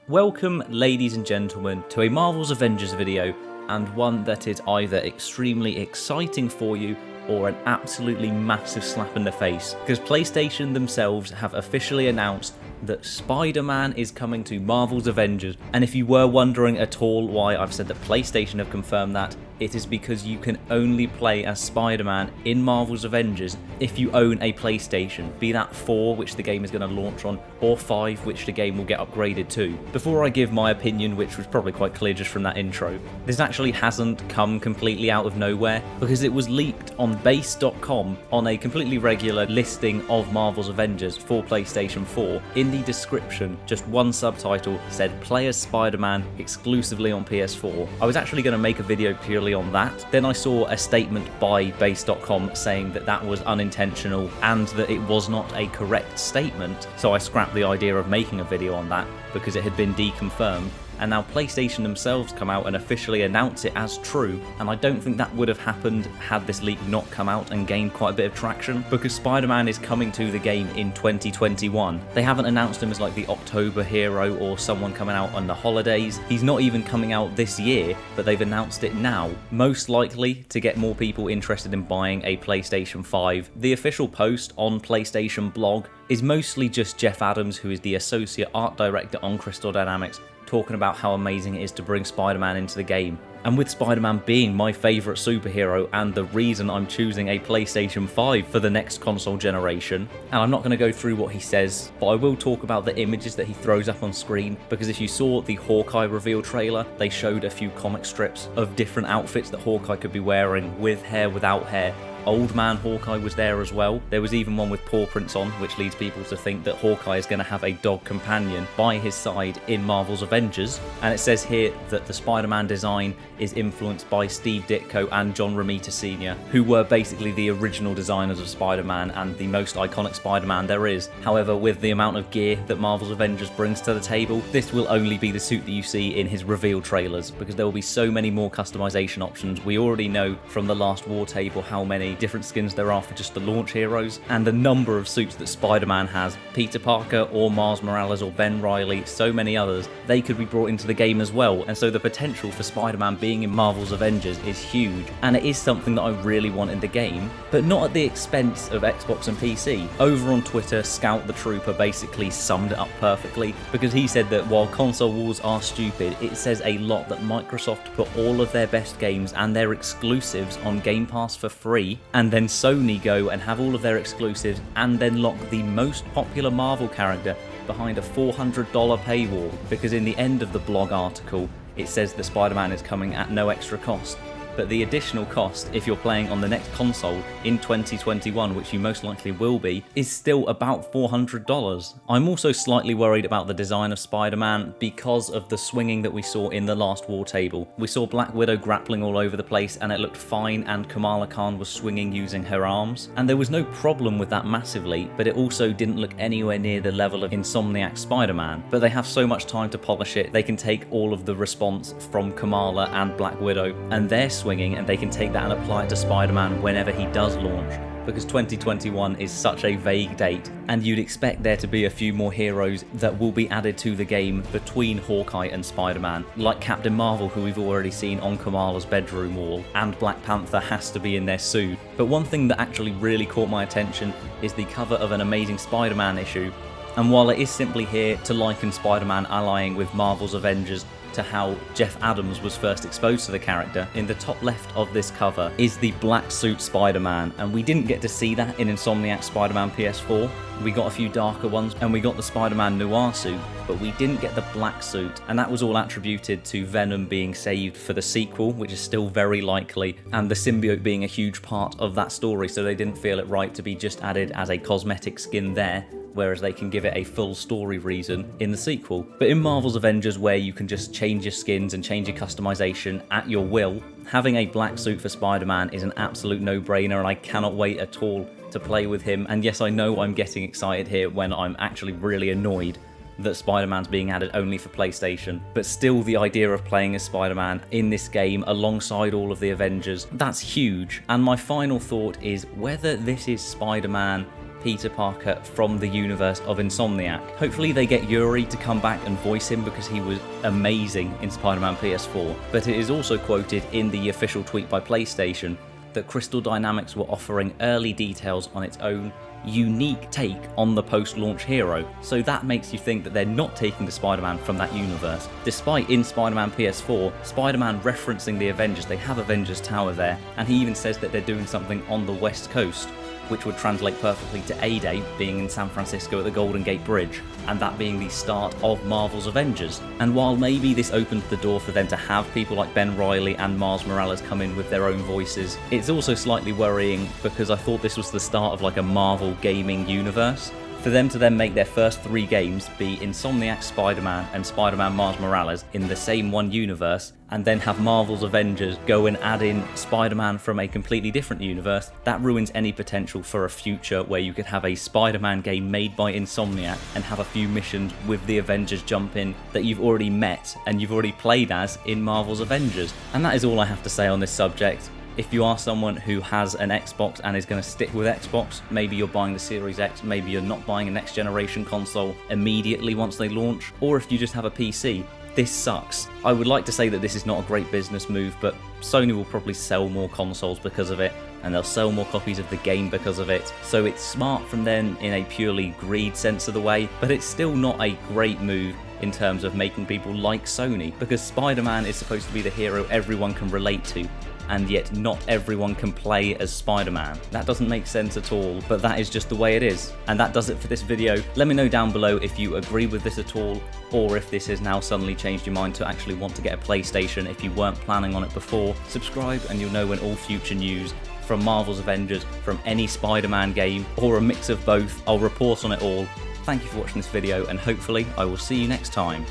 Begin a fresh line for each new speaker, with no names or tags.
Welcome, ladies and gentlemen, to a Marvel's Avengers video, and one that is either extremely exciting for you or an absolutely massive slap in the face, because PlayStation themselves have officially announced that Spider-Man is coming to Marvel's Avengers. And if you were wondering at all why I've said that PlayStation have confirmed that, it is because you can only play as Spider-Man in Marvel's Avengers if you own a PlayStation, be that 4, which the game is going to launch on, or 5, which the game will get upgraded to. Before I give my opinion, which was probably quite clear just from that intro, this actually hasn't come completely out of nowhere, because it was leaked on base.com on a completely regular listing of Marvel's Avengers for PlayStation 4. In the description, just one subtitle said "Play as Spider-Man exclusively on PS4. I was actually going to make a video purely on that. Then I saw a statement by base.com saying that that was unintentional and that it was not a correct statement, so I scrapped the idea of making a video on that because it had been deconfirmed. And now PlayStation themselves come out and officially announce it as true, and I don't think that would have happened had this leak not come out and gained quite a bit of traction, because Spider-Man is coming to the game in 2021. They haven't announced him as like the October hero or someone coming out on the holidays. He's not even coming out this year, but they've announced it now, most likely to get more people interested in buying a PlayStation 5. The official post on PlayStation blog is mostly just Jeff Adams, who is the associate art director on Crystal Dynamics, talking about how amazing it is to bring Spider-Man into the game. And with Spider-Man being my favourite superhero and the reason I'm choosing a PlayStation 5 for the next console generation, and I'm not going to go through what he says, but I will talk about the images that he throws up on screen, because if you saw the Hawkeye reveal trailer, they showed a few comic strips of different outfits that Hawkeye could be wearing, with hair, without hair. Old Man Hawkeye was there as well. There was even one with paw prints on, which leads people to think that Hawkeye is going to have a dog companion by his side in Marvel's Avengers. And it says here that the Spider-Man design is influenced by Steve Ditko and John Romita Sr., who were basically the original designers of Spider-Man and the most iconic Spider-Man there is. However, with the amount of gear that Marvel's Avengers brings to the table, this will only be the suit that you see in his reveal trailers, because there will be so many more customization options. We already know from the last war table how many different skins there are for just the launch heroes, and the number of suits that Spider-Man has. Peter Parker or Miles Morales or Ben Reilly, so many others, they could be brought into the game as well, and so the potential for Spider-Man being in Marvel's Avengers is huge, and it is something that I really want in the game, but not at the expense of Xbox and PC. Over on Twitter, Scout the Trooper basically summed it up perfectly, because he said that while console wars are stupid, it says a lot that Microsoft put all of their best games and their exclusives on Game Pass for free, and then Sony go and have all of their exclusives and then lock the most popular Marvel character behind a $400 paywall, because in the end of the blog article it says that Spider-Man is coming at no extra cost. But the additional cost, if you're playing on the next console in 2021, which you most likely will be, is still about $400. I'm also slightly worried about the design of Spider-Man because of the swinging that we saw in the last war table. We saw Black Widow grappling all over the place and it looked fine, and Kamala Khan was swinging using her arms, and there was no problem with that massively, but it also didn't look anywhere near the level of Insomniac Spider-Man. But they have so much time to polish it, they can take all of the response from Kamala and Black Widow and their swinging, and they can take that and apply it to Spider-Man whenever he does launch, because 2021 is such a vague date, and you'd expect there to be a few more heroes that will be added to the game between Hawkeye and Spider-Man, like Captain Marvel, who we've already seen on Kamala's bedroom wall, and Black Panther has to be in there soon. But one thing that actually really caught my attention is the cover of an Amazing Spider-Man issue, and while it is simply here to liken Spider-Man allying with Marvel's Avengers to how Jeff Adams was first exposed to the character, in the top left of this cover is the black suit Spider-Man, and we didn't get to see that in Insomniac Spider-Man PS4. We got a few darker ones, and we got the Spider-Man noir suit, but we didn't get the black suit, and that was all attributed to Venom being saved for the sequel, which is still very likely, and the symbiote being a huge part of that story, so they didn't feel it right to be just added as a cosmetic skin there, whereas they can give it a full story reason in the sequel. But in Marvel's Avengers, where you can just change your skins and change your customization at your will, having a black suit for Spider-Man is an absolute no-brainer, and I cannot wait at all to play with him. And yes, I know I'm getting excited here when I'm actually really annoyed that Spider-Man's being added only for PlayStation, but still the idea of playing as Spider-Man in this game alongside all of the Avengers, that's huge. And my final thought is whether this is Spider-Man Peter Parker from the universe of Insomniac. Hopefully they get Yuri to come back and voice him because he was amazing in Spider-Man PS4. But it is also quoted in the official tweet by PlayStation that Crystal Dynamics were offering early details on its own unique take on the post-launch hero, so that makes you think that they're not taking the Spider-Man from that universe. Despite in Spider-Man PS4, Spider-Man referencing the Avengers, they have Avengers Tower there, and he even says that they're doing something on the West Coast, which would translate perfectly to A-Day being in San Francisco at the Golden Gate Bridge, and that being the start of Marvel's Avengers. And while maybe this opens the door for them to have people like Ben Reilly and Miles Morales come in with their own voices, it's also slightly worrying because I thought this was the start of like a Marvel gaming universe. For them to then make their first 3 games be Insomniac Spider-Man and Spider-Man Miles Morales in the same one universe, and then have Marvel's Avengers go and add in Spider-Man from a completely different universe, that ruins any potential for a future where you could have a Spider-Man game made by Insomniac and have a few missions with the Avengers jump in that you've already met and you've already played as in Marvel's Avengers. And that is all I have to say on this subject. If you are someone who has an Xbox and is going to stick with Xbox, maybe you're buying the Series X, maybe you're not buying a next generation console immediately once they launch, or if you just have a PC, this sucks. I would like to say that this is not a great business move, but Sony will probably sell more consoles because of it, and they'll sell more copies of the game because of it, so it's smart from them in a purely greed sense of the way, but it's still not a great move in terms of making people like Sony, because Spider-Man is supposed to be the hero everyone can relate to, and yet not everyone can play as Spider-Man. That doesn't make sense at all, but that is just the way it is. And that does it for this video. Let me know down below if you agree with this at all, or if this has now suddenly changed your mind to actually want to get a PlayStation if you weren't planning on it before. Subscribe and you'll know when all future news from Marvel's Avengers, from any Spider-Man game, or a mix of both, I'll report on it all. Thank you for watching this video, and hopefully I will see you next time.